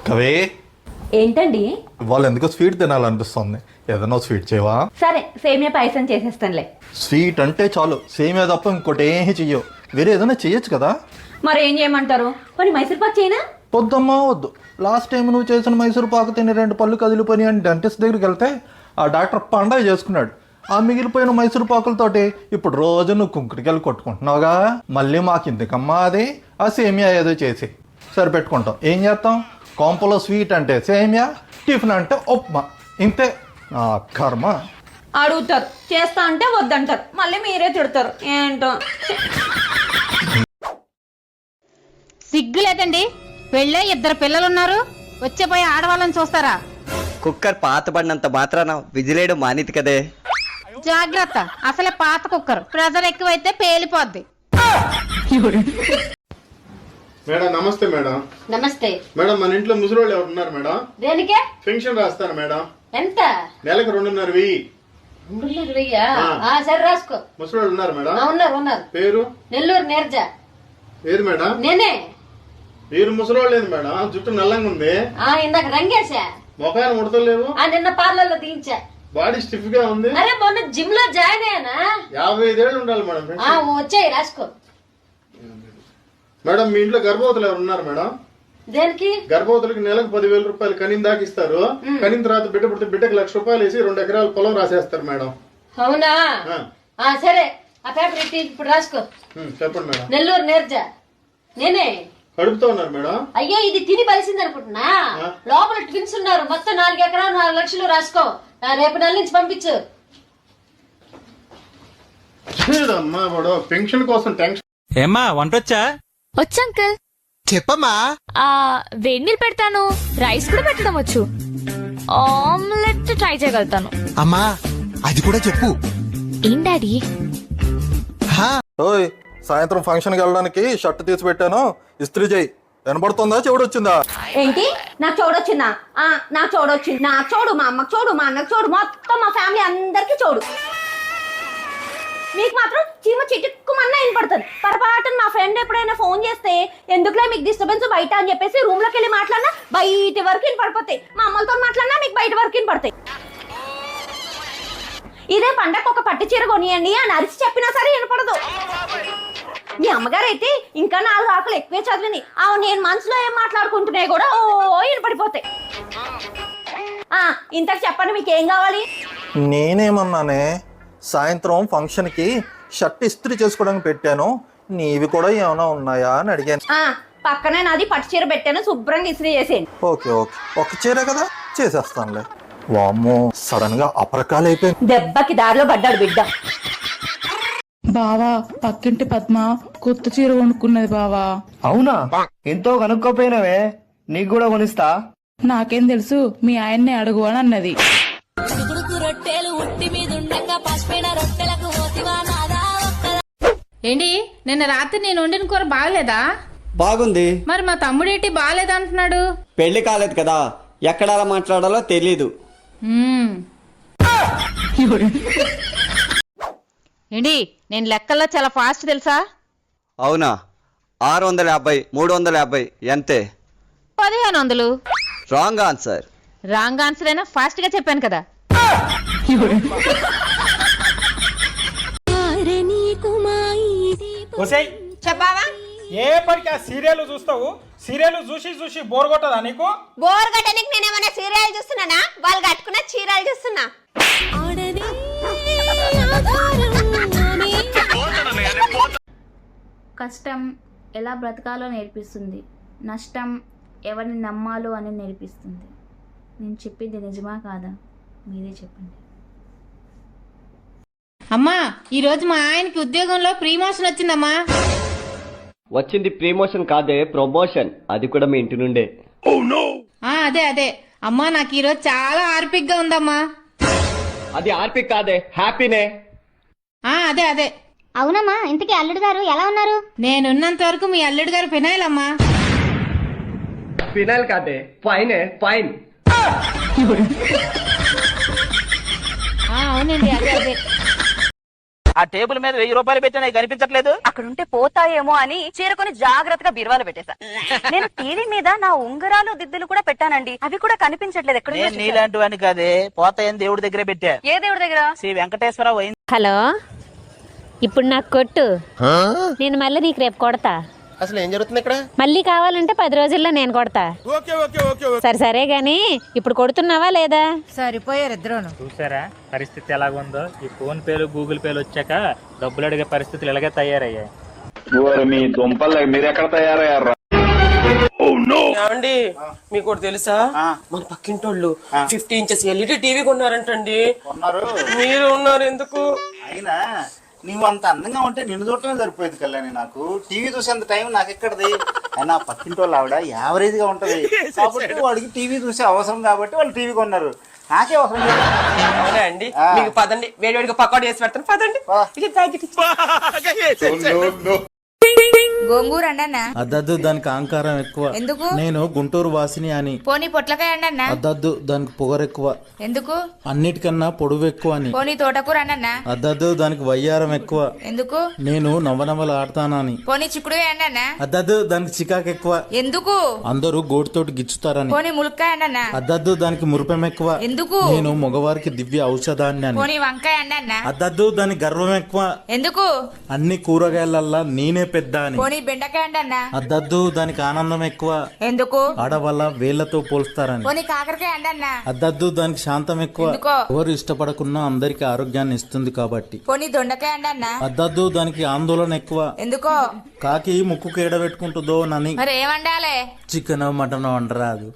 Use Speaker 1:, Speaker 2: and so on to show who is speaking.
Speaker 1: కవే
Speaker 2: ఏంటండి?
Speaker 1: వాళ్ళు ఎందుకో స్వీట్ తినాలనిపిస్తుంది. ఏదైనా స్వీట్ చేయవా?
Speaker 2: సరే, సేమియా పాయసం చేసేస్తానులే.
Speaker 1: స్వీట్ అంటే చాలు, సేమియా తప్ప ఇంకోటి ఏమీ చెయ్యవు. వేరే ఏదైనా చెయ్యొచ్చు కదా.
Speaker 2: మరి ఏం చేయమంటారు? మరి మైసూర్ పాక్ చేయనా?
Speaker 1: పొద్దమ్మా వద్దు. లాస్ట్ టైం నువ్వు చేసిన మైసూరు పాకు తిని 2 పళ్ళు కదిలిపోయి అని డెంటిస్ట్ దగ్గరికి వెళ్తే ఆ డాక్టర్ పండగ చేసుకున్నాడు. ఆ మిగిలిపోయిన మైసూరు పాకులతోటి ఇప్పుడు రోజు నువ్వు కుంకుడికెళ్ళి కొట్టుకుంటున్నావుగా. మళ్ళీ మాకు ఇంతకమ్మా అది ఆ సేమియా ఏదో చేసి సరిపెట్టుకుంటాం. ఏం చేస్తాం? కొంపలో స్వీట్ అంటే సేమియా, టిఫిన్ అంటే ఉప్మా, ఇంతే. కర్మ.
Speaker 2: అడుగుతారు, చేస్తా అంటే వద్దంటారు, మళ్ళీ మీరే తిడతారు. ఏంటో
Speaker 3: సిగ్గు లేదండి. పెళ్ళే 2 పిల్లలున్నారు, వచ్చేపోయి ఆడవాళ్ళని చూస్తారా?
Speaker 4: కుక్కర్ పాతబడినంత మాత్రాన విజిలేయడం మానిది కదే.
Speaker 3: జాగ్రత్త, అసలే పాత కుక్కర్, ప్రెజర్ ఎక్కువైతే పేలిపోద్ది.
Speaker 5: మేడం నమస్తే మేడం.
Speaker 2: నమస్తే
Speaker 5: మేడం మన ఇంట్లో ముసలోళ్ళు ఎవరు ఉన్నారు మేడం?
Speaker 2: దేనికే?
Speaker 5: పెన్షన్ రాస్తాను మేడం.
Speaker 2: ఎంత?
Speaker 5: నెలకు 2,500.
Speaker 2: సరే రాసుకో.
Speaker 5: ముసలోళ్ళు ఉన్నారు మేడం?
Speaker 2: ఉన్నారు.
Speaker 5: పేరు?
Speaker 2: నెల్లూరు నీరజ.
Speaker 5: ఏది మేడం?
Speaker 2: నేనే.
Speaker 5: మీరు ముసలోళ్ళు లేదు మేడం, జుట్టు నల్లంగా ఉంది.
Speaker 2: ఇందాక రంగేశా.
Speaker 5: ముఖాన్ని ముడతలేవు.
Speaker 2: నిన్న పార్లర్ లో దించా.
Speaker 5: బాడీ స్టిఫ్ గా ఉంది.
Speaker 2: అరే మొన్న జిమ్ లో జాయిన్ అయ్యానా.
Speaker 5: 55 ఏళ్ళు ఉండాలి మేడం పెన్షన్.
Speaker 2: వచ్చాయి రాసుకో.
Speaker 5: మేడం మీ ఇంట్లో గర్భవతులు ఎవరు ఉన్నారు మేడం?
Speaker 2: దేనికి?
Speaker 5: గర్భవతులకి నెలకు 10,000 రూపాయలు కనిన దాకా ఇస్తారు. కనిన తర్వాత బిడ్డ పుడితే బిడ్డకి 1,00,000 రూపాయలు వేసి 2 ఎకరాల పొలం రాసేస్తారు మేడం.
Speaker 2: అవునా? సరే, ఆ పేపర్ ఇట్టి ఇప్పుడు రాసుకో.
Speaker 5: చెప్పండి మేడం.
Speaker 2: నెల్లూరు నీరజ. నేనే.
Speaker 5: కడుపుతో ఉన్నారు మేడం?
Speaker 2: అయ్యో, ఇది తిని బలిసింది అనుకుంటున్నా. లోపల ట్విన్స్ ఉన్నారు. మొత్తం 4 ఎకరాలు 4 లక్షలు రాసుకో. రేపు నెల నుంచి పంపించు.
Speaker 5: అమ్మా వాడు పెన్షన్ కోసం టెన్షన్.
Speaker 6: ఏమ్మా వంటొచ్చా?
Speaker 7: వచ్చు అంకుల్.
Speaker 8: చెప్పమ్మా.
Speaker 7: వేడి నీళ్ళు పెడతాను, రైస్ కూడా పెట్టడం వచ్చు, ఆమ్లెట్ ట్రై చేయగలుగుతాను.
Speaker 8: అమ్మా అది కూడా చెప్పు.
Speaker 7: ఏం డాడీ?
Speaker 1: ఓయ్, సాయంత్రం ఫంక్షన్కి వెళ్ళడానికి షర్ట్ తీసి పెట్టాను, ఇస్త్రీ చేయి. వినపడుతుందా? చెవుడొచ్చిందా?
Speaker 2: ఏంటి? నాకు చూడొచ్చిందా? నాకు చూడొచ్చింది. నాకు చూడు, మా అమ్మకు చూడు, మా అన్నకు చూడు, మొత్తం మా ఫ్యామిలీ అందరికి చూడు. మీకు మాత్రం చీమ చిటుక్కుమన్నా వినపడుతుంది. పొరపాటున మా ఫ్రెండ్ ఎప్పుడైనా ఫోన్ చేస్తే ఎందుకులే మీకు డిస్టర్బెన్స్ బయట అని చెప్పేసి రూమ్ లోకి వెళ్ళి మాట్లాడినా బయట వరకు వినపడిపోతాయి. మా అమ్మలతో మాట్లాడినా మీకు బయట వరకు వినపడతాయి. ఇదే పండగ ఒక పట్టు చీర కొనియండి అని అరిచి చెప్పినా సరే వినపడదు. మీ అమ్మగారు అయితే ఇంకా 4 ఆకులు ఎక్కువే చదివింది. నేను మనసులో ఏం మాట్లాడుకుంటున్నాయి కూడా వినపడిపోతాయి. ఇంతకు చెప్పండి, మీకు ఏం కావాలి?
Speaker 1: నేనేమన్నానే, సాయంత్రం ఫంక్షన్కి షర్ట్ ఇస్త్రీ చేసుకోవడానికి పెట్టాను, నీవి కూడా ఏమైనా ఉన్నాయా అని అడిగాను.
Speaker 2: పక్కనే నాది పట్టు చీర పెట్టాను, శుభ్రంగా ఇస్త్రీ చేసేయండి.
Speaker 1: ఓకే, ఒక చీర కదా, చేసేస్తానులే. వామ్మో, సడన్ గా అపరకాలు అయిపోయింది.
Speaker 2: దెబ్బకి దారిలో పడ్డాడు బిడ్డ.
Speaker 9: బావా, పక్కింటి పద్మ కొత్త చీర కొనుక్కున్నది బావా.
Speaker 4: అవునా? ఎంతో కనుక్కోపోయినవే, నీకు కూడా కొనిస్తా.
Speaker 9: నాకేం తెలుసు, మీ ఆయన్నే అడుగు అని అన్నది.
Speaker 3: ఏంటి, నిన్న రాత్రి నేను వండిన కూర బాగలేదా?
Speaker 4: బాగుంది.
Speaker 3: మరి మా తమ్ముడేంటి బాగలేదా అంటున్నాడు?
Speaker 4: పెళ్లి కాలేదు కదా, ఎక్కడ అలా మాట్లాడాలో తెలీదు.
Speaker 3: ఏంటి, నేను లెక్కల్లో చాలా ఫాస్ట్ తెలుసా?
Speaker 4: అవునా? 650, 350 ఎంతే?
Speaker 3: 1500.
Speaker 4: Wrong answer.
Speaker 3: రాంగ్ ఆన్సర్ అయినా ఫాస్ట్ గా చెప్పాను కదా.
Speaker 2: చెప్పావా?
Speaker 6: ఏ పనికి ఆ సీరియల్ చూస్తావు? సీరియల్ చూసి చూసి బోర్ కొట్టదా నీకు?
Speaker 2: బోర్ కట్టడానికి నేనేమన్నా సీరియల్ చూస్తున్నానా? వాళ్ళు కట్టుకున్న చీరలు చూస్తున్నా.
Speaker 10: కష్టం ఎలా బ్రతకాలో నేర్పిస్తుంది, నష్టం ఎవరిని నమ్మాలో అని నేర్పిస్తుంది. నేను చెప్పింది నిజమా కాదా మీరే చెప్పండి.
Speaker 3: అమ్మా, ఈరోజు మా ఆయనకి ఉద్యోగంలో ప్రమోషన్ వచ్చిందమ్మా.
Speaker 4: వచ్చింది ప్రమోషన్ కాదే, ప్రమోషన్. అది కూడా మీ ఇంటి నుండే.
Speaker 3: అదే అమ్మా, నాకు ఈరోజు చాలా ఆర్పిక్ గా ఉందమ్మా.
Speaker 4: అది ఆర్పిక్ కాదే, హ్యాపీనే.
Speaker 3: అదే
Speaker 7: అవునమ్మా, ఇంతకీ అల్లుడు గారు ఎలా ఉన్నారు?
Speaker 3: నేనున్నంత వరకు మీ అల్లుడు గారు ఫినాయిల్ అమ్మా.
Speaker 4: ఫినాయిల్ కాదే, ఫైనే, ఫైన్.
Speaker 3: అవునండి, అదే
Speaker 11: ఆ టేబుల్ మీద 1000 రూపాయలు పెట్టినా కనిపించట్లేదు.
Speaker 2: అక్కడ ఉంటే పోతాయేమో అని చీరకొని జాగ్రత్తగా బీరువాలో పెట్టేశా. నేను టీవీ మీద నా ఉంగరాలు దిద్దులు కూడా పెట్టానండి, అవి కూడా కనిపించట్లేదు. ఎక్కడ
Speaker 11: నేను నీలాంటి వాడిని కాదే, పోతాయని దేవుడి దగ్గరే పెట్టా.
Speaker 2: ఏ దేవుడి దగ్గర?
Speaker 11: శ్రీ వెంకటేశ్వరరావు అయింది.
Speaker 7: హలో, ఇప్పుడు నాకు కొట్టు, నేను మళ్ళీ నీకు రేపు కొడతా.
Speaker 8: అసలు ఏం జరుగుతుంది ఇక్కడ?
Speaker 7: మళ్ళీ కావాలంటే 10 రోజుల్లో నేను కొడతా. సరే సరే గాని ఇప్పుడు కొడుతున్నావా లేదా?
Speaker 9: సరిపోయారు ఇద్దరును.
Speaker 6: చూసారా పరిస్థితి ఎలాగుందో? ఈ ఫోన్ పేలు గూగుల్ పేలు వచ్చాక డబ్బులు అడిగే పరిస్థితులు ఇలాగే తయారయ్యాయి.
Speaker 4: మీ దుంపలు మీరు ఎక్కడ తయారయ్యారా?
Speaker 11: ఏమండి మీకు ఒకటి తెలుసా? మన పక్కింటోళ్ళు 50 ఇంచెస్ ఎల్ఈడి టీవీ కొన్నారంటండి. మీరు ఉన్నారు ఎందుకు?
Speaker 12: అయినా నువ్వు అంత అందంగా ఉంటే నిన్ను చూడటమే సరిపోయేది కళ్యాణి. నాకు టీవీ చూసేంత టైం నాకు ఎక్కడది? అయినా పక్కింటి వాళ్ళు ఆవిడ యావరేజ్ గా ఉంటది కాబట్టి వాడికి టీవీ చూసే అవసరం కాబట్టి వాళ్ళు టీవీ కొన్నారు. నాకే అవసరం లేదు.
Speaker 11: అవునా అండి? మీకు పదండి, వేడివేడిగా పకోడీ చేసి పెడతాను. పదండి.
Speaker 9: గోంగూర అన్న
Speaker 1: అద్దద్దు, దానికి అహంకారం ఎక్కువ.
Speaker 9: ఎందుకు?
Speaker 1: నేను గుంటూరు వాసిని అని.
Speaker 9: పోనీ పొట్లకాయ అన్న
Speaker 1: అద్దద్దు, దానికి పొగరు ఎక్కువ.
Speaker 9: ఎందుకు?
Speaker 1: అన్నిటికన్నా పొడువు ఎక్కువ అని.
Speaker 9: పోనీ తోటకూర అన్న
Speaker 1: అద్దద్దు, దానికి వయ్యారం ఎక్కువ.
Speaker 9: ఎందుకు?
Speaker 1: నేను నవ్వనవ్వలు ఆడతానని.
Speaker 9: పోనీ చిక్కుడుకాయ అన్న
Speaker 1: అద్దద్దు, దానికి చికాకు ఎక్కువ.
Speaker 9: ఎందుకు?
Speaker 1: అందరూ గోటితోటి గిచ్చుతారని.
Speaker 9: పోనీ ములక్కాయ అన్న
Speaker 1: అద్దద్దు, దానికి మురిపెం ఎక్కువ.
Speaker 9: ఎందుకు?
Speaker 1: నేను మగవారికి దివ్య ఔషధాన్ని అని.
Speaker 9: పోనీ వంకాయ అన్న
Speaker 1: అద్దద్దు, దానికి గర్వం ఎక్కువ.
Speaker 9: ఎందుకు?
Speaker 1: అన్ని కూరగాయలల్లా నేనే పెద్ద అని.
Speaker 9: పోనీ బెండకాయ అన్న
Speaker 1: అద్దద్దు, దానికి ఆనందం ఎక్కువ.
Speaker 9: ఎందుకు?
Speaker 1: ఆడవాళ్ళ వేళ్లతో పోల్స్తారని.
Speaker 9: పోనీ కాకరకాయ అన్న
Speaker 1: అద్దద్దు, దానికి శాంతం ఎక్కువ.
Speaker 9: ఎందుకో?
Speaker 1: ఎవరు ఇష్టపడకున్నా అందరికి ఆరోగ్యాన్ని ఇస్తుంది కాబట్టి.
Speaker 9: పోనీ దొండకాయ అన్న
Speaker 1: అద్దద్దు, దానికి ఆందోళన ఎక్కువ.
Speaker 9: ఎందుకో?
Speaker 1: కాకి ముక్కుకు ఎడబెట్టుకుంటుందో నని.
Speaker 9: మరి ఏమండాలే?
Speaker 1: Chicken mutton వండరాదు.